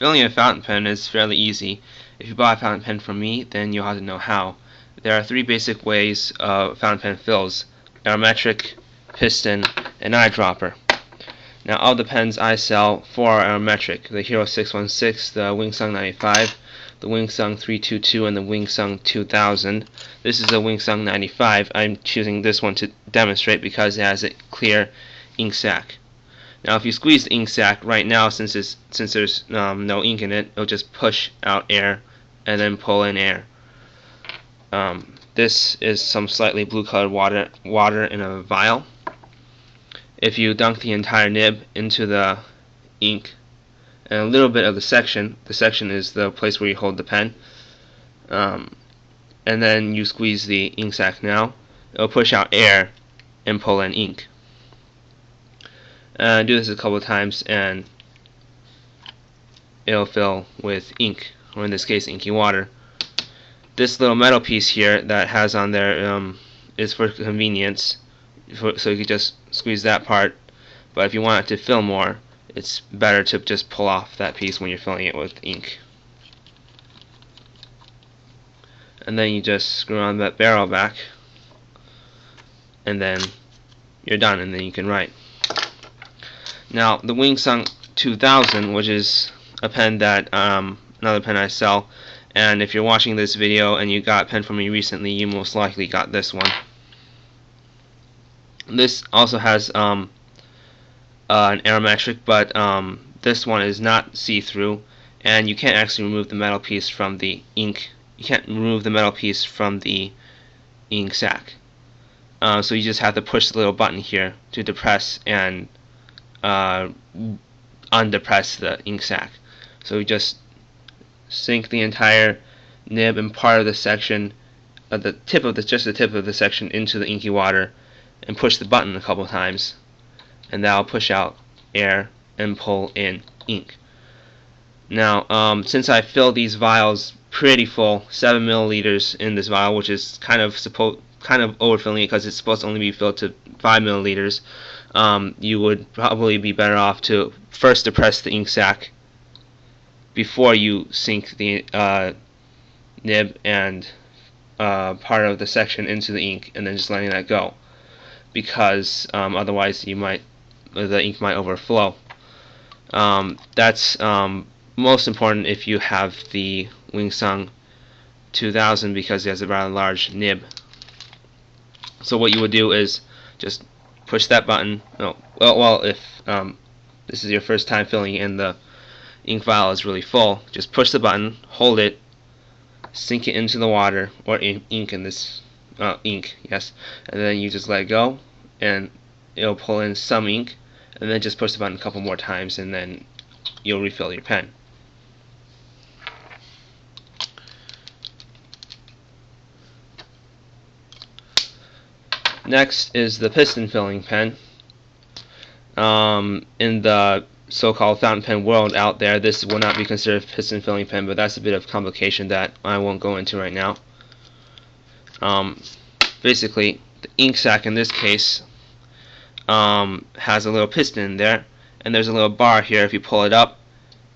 Filling a fountain pen is fairly easy. If you buy a fountain pen from me, then you'll have to know how. There are three basic ways fountain pen fills: aerometric, piston, and eyedropper. Now, of the pens I sell, four are aerometric: the Hero 616, the Wingsung 95, the Wingsung 322, and the Wingsung 2000. This is the Wingsung 95. I'm choosing this one to demonstrate because it has a clear ink sac. Now, if you squeeze the ink sac right now, since there's no ink in it, it'll just push out air and then pull in air. This is some slightly blue-colored water in a vial. If you dunk the entire nib into the ink and a little bit of the section is the place where you hold the pen, and then you squeeze the ink sac now, it'll push out air and pull in ink. Do this a couple of times and it'll fill with ink, or in this case inky water. This little metal piece here that has on there is for convenience, so you can just squeeze that part, but if you want it to fill more, it's better to just pull off that piece when you're filling it with ink. And then you just screw on that barrel back, and then you're done, and then you can write. Now, the Wingsung 2000, which is a pen that another pen I sell, and if you're watching this video and you got a pen from me recently, you most likely got this one. This also has an aerometric, but this one is not see-through, and you can't actually remove the metal piece from the ink. You can't remove the metal piece from the ink sac. So you just have to push the little button here to depress and undepress the ink sac. So you just sink the entire nib and part of the section, just the tip of the section, into the inky water, and push the button a couple times, and that'll push out air and pull in ink. Now, since I filled these vials pretty full, 7 milliliters in this vial, which is kind of overfilling it because it's supposed to only be filled to 5 milliliters, you would probably be better off to first depress the ink sac before you sink the nib and part of the section into the ink, and then just letting that go, because otherwise the ink might overflow. That's most important if you have the Wingsung 2000, because it has a rather large nib. So what you would do is just push that button. If this is your first time filling in, the ink vial is really full, just push the button, hold it, sink it into the water, or ink in this ink, yes, and then you just let it go, and it'll pull in some ink, and then just push the button a couple more times, and then you'll refill your pen. Next is the piston filling pen. In the so-called fountain pen world out there, this will not be considered a piston filling pen, but that's a bit of complication that I won't go into right now. Basically, the ink sac in this case has a little piston in there, and there's a little bar here. If you pull it up,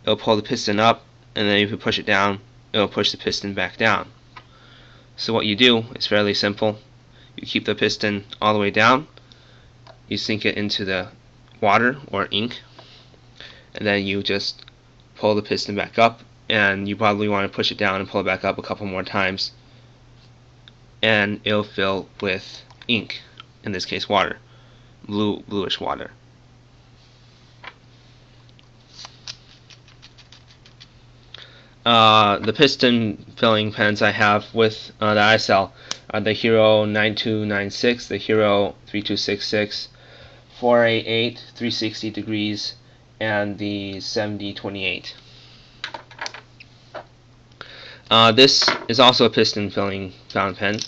it'll pull the piston up, and then if you push it down, it'll push the piston back down. So what you do is fairly simple. You keep the piston all the way down, you sink it into the water or ink, and then you just pull the piston back up, and you probably want to push it down and pull it back up a couple more times, and it'll fill with ink, in this case water, bluish water. The piston filling pens I have that I sell are the Hero 9296, the Hero 3266, 488, 360 degrees, and the 7028. This is also a piston filling fountain pen,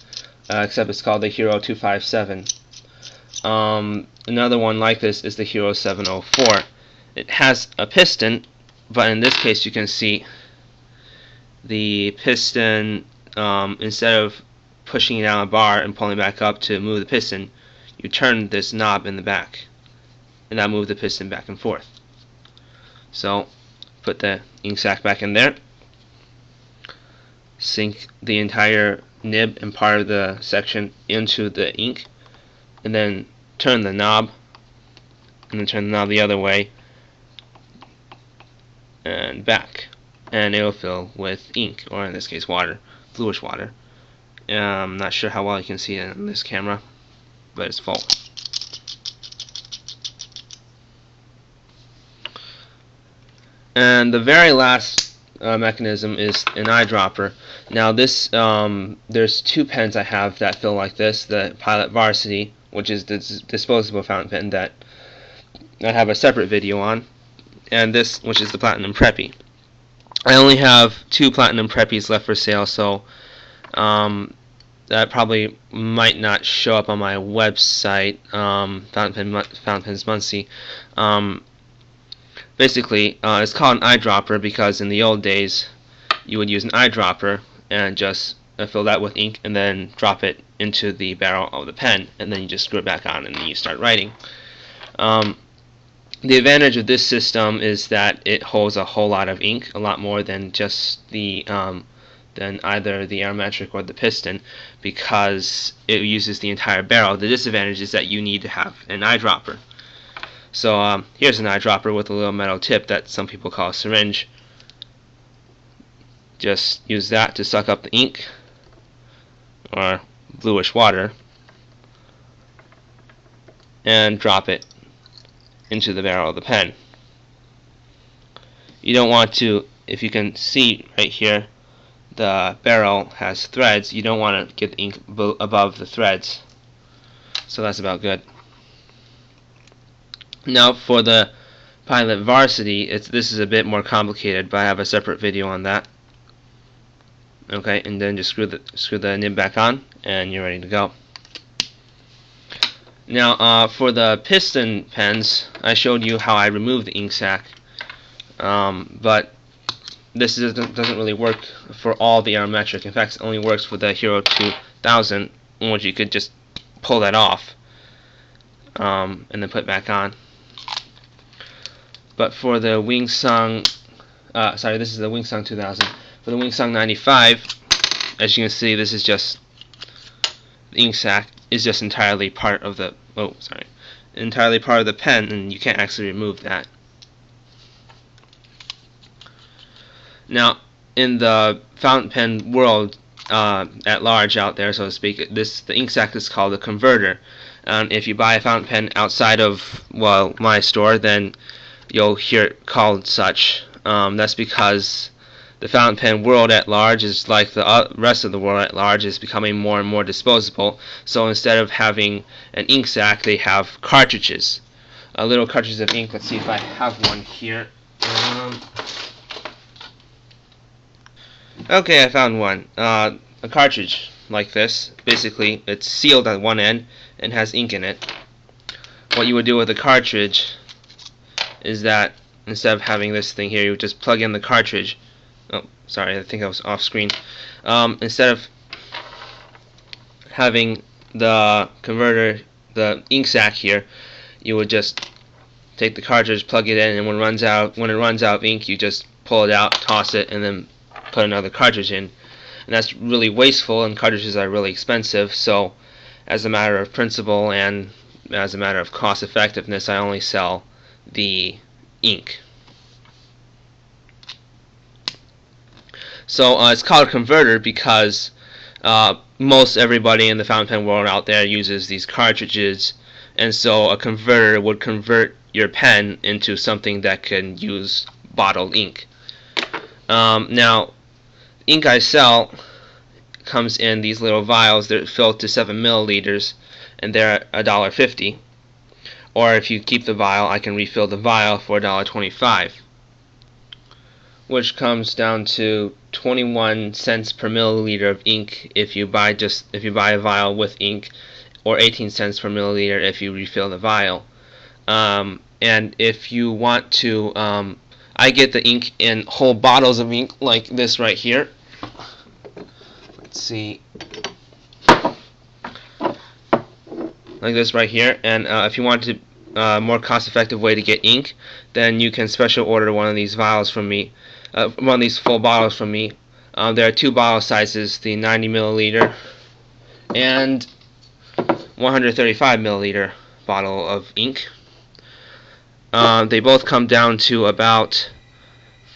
except it's called the Hero 257. Another one like this is the Hero 704. It has a piston, but in this case you can see the piston, instead of pushing down a bar and pulling back up to move the piston, you turn this knob in the back, and that moves the piston back and forth. So put the ink sac back in there, sink the entire nib and part of the section into the ink, and then turn the knob, and then turn the knob the other way and back, and it'll fill with ink, or in this case water, bluish water. I'm not sure how well you can see it on this camera, but it's full. And the very last mechanism is an eyedropper. Now this, there's two pens I have that fill like this: the Pilot Varsity, which is the disposable fountain pen that I have a separate video on, and this, which is the Platinum Preppy. I only have 2 Platinum Preppies left for sale, so that probably might not show up on my website, Fountain Pens Muncie. Basically, it's called an eyedropper because in the old days you would use an eyedropper and just fill that with ink and then drop it into the barrel of the pen, and then you just screw it back on and then you start writing. The advantage of this system is that it holds a whole lot of ink, a lot more than just the than either the aerometric or the piston, because it uses the entire barrel. The disadvantage is that you need to have an eyedropper. So here's an eyedropper with a little metal tip that some people call a syringe. Just use that to suck up the ink or bluish water and drop it into the barrel of the pen. You don't want to, if you can see right here, the barrel has threads. You don't want to get the ink above the threads. So that's about good. Now for the Pilot Varsity, this is a bit more complicated, but I have a separate video on that. Okay, and then just screw the nib back on, and you're ready to go. Now for the piston pens, I showed you how I remove the ink sac, but this doesn't really work for all the aerometric. In fact, it only works for the Hero 2000, in which you could just pull that off and then put it back on. But for the Wingsung, sorry, this is the Wingsung 2000. For the Wingsung 95, as you can see, this is just the ink sac is just entirely part of the entirely part of the pen, and you can't actually remove that. Now, in the fountain pen world at large out there, so to speak, the ink sac is called a converter. If you buy a fountain pen outside of, well, my store, then you'll hear it called such. That's because the fountain pen world at large is like the rest of the world at large, is becoming more and more disposable. So instead of having an ink sac, they have cartridges, little cartridges of ink. Let's see if I have one here. Okay, I found one. A cartridge like this. Basically, it's sealed at one end and has ink in it. What you would do with a cartridge is that instead of having this thing here, you would just plug in the cartridge. Oh, sorry, I think I was off screen. Instead of having the converter, the ink sac here, you would just take the cartridge, plug it in, and when it runs out of ink, you just pull it out, toss it, and then put another cartridge in. And that's really wasteful, and cartridges are really expensive. So, as a matter of principle and as a matter of cost effectiveness, I only sell the ink. So it's called a converter because most everybody in the fountain pen world out there uses these cartridges, and so a converter would convert your pen into something that can use bottled ink. Now, ink I sell comes in these little vials. They're filled to 7 milliliters, and they're $1.50. Or if you keep the vial, I can refill the vial for $1.25, which comes down to 21 cents per milliliter of ink if you buy a vial with ink, or 18 cents per milliliter if you refill the vial. And if you want to, I get the ink in whole bottles of ink like this right here. Let's see, like this right here. And if you want to more cost-effective way to get ink, then you can special order one of these vials from me, one of these full bottles from me. There are two bottle sizes: the 90 milliliter and 135 milliliter bottle of ink. They both come down to about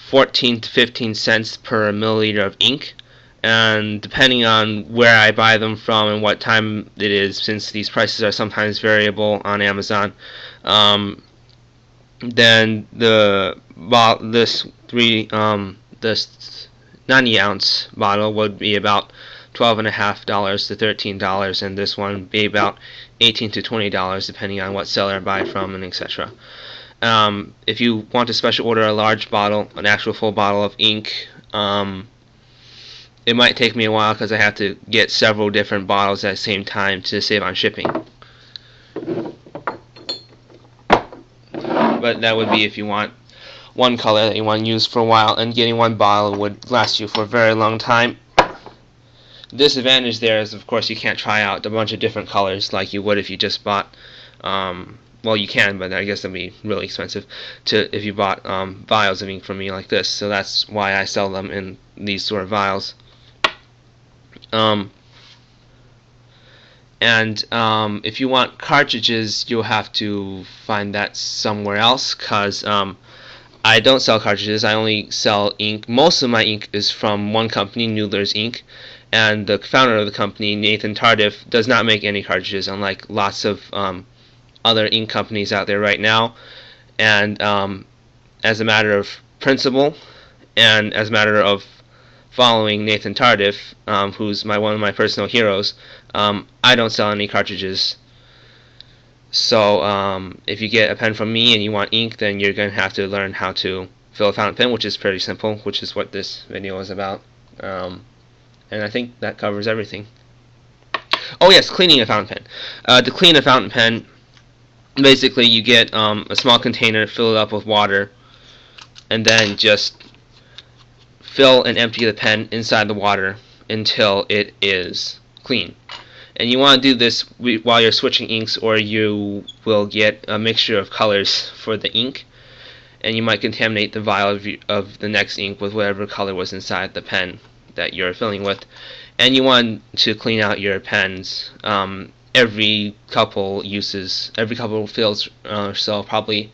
14 to 15 cents per milliliter of ink, and depending on where I buy them from and what time it is, since these prices are sometimes variable on Amazon, then this 90-ounce bottle would be about $12.50 to $13, and this one would be about $18 to $20 depending on what seller I buy from, and etc. If you want to special order a large bottle, an actual full bottle of ink, it might take me a while because I have to get several different bottles at the same time to save on shipping. But that would be if you want one color that you want to use for a while, and getting one bottle would last you for a very long time. The disadvantage there is, of course, you can't try out a bunch of different colors like you would if you just bought, well, you can, but I guess that'd be really expensive if you bought vials of ink from me like this. So that's why I sell them in these sort of vials. If you want cartridges, you'll have to find that somewhere else, because I don't sell cartridges. I only sell ink. Most of my ink is from one company, Noodler's Ink, and the founder of the company, Nathan Tardif, does not make any cartridges, unlike lots of other ink companies out there right now. And as a matter of principle, and as a matter of following Nathan Tardif, who's one of my personal heroes, I don't sell any cartridges. So if you get a pen from me and you want ink, then you're going to have to learn how to fill a fountain pen, which is pretty simple, which is what this video is about. And I think that covers everything. Oh yes, cleaning a fountain pen. To clean a fountain pen, basically you get a small container, fill it up with water, and then just fill and empty the pen inside the water until it is clean. And you want to do this while you're switching inks, or you will get a mixture of colors for the ink, and you might contaminate the vial of the next ink with whatever color was inside the pen that you're filling with. And you want to clean out your pens every couple uses, every couple fills or so, probably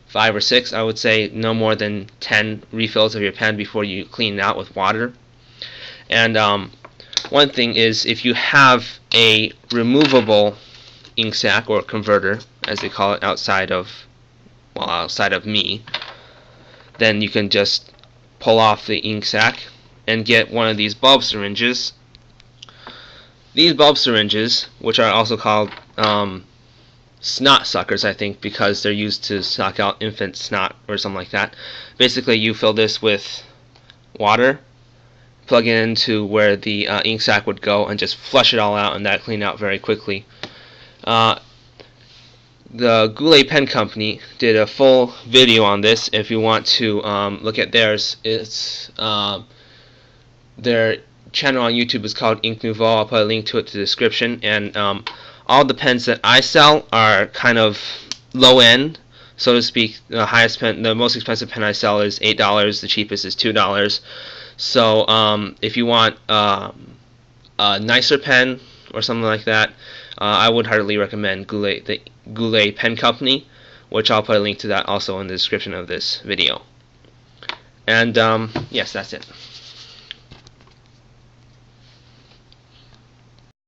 5 or 6, I would say. No more than 10 refills of your pen before you clean it out with water. And one thing is, if you have a removable ink sac, or converter as they call it outside of me, then you can just pull off the ink sac and get one of these bulb syringes. These bulb syringes, which are also called snot suckers, I think, because they're used to suck out infant snot or something like that. Basically, you fill this with water, plug it into where the ink sac would go, and just flush it all out, and that clean out very quickly. The Goulet Pen Company did a full video on this. If you want to look at theirs, it's their channel on YouTube is called Ink Nouveau. I'll put a link to it in the description. And all the pens that I sell are kind of low end, so to speak. The highest pen, the most expensive pen I sell is $8. The cheapest is $2. So if you want a nicer pen or something like that, I would heartily recommend the Goulet Pen Company, which I'll put a link to that also in the description of this video. And yes, that's it.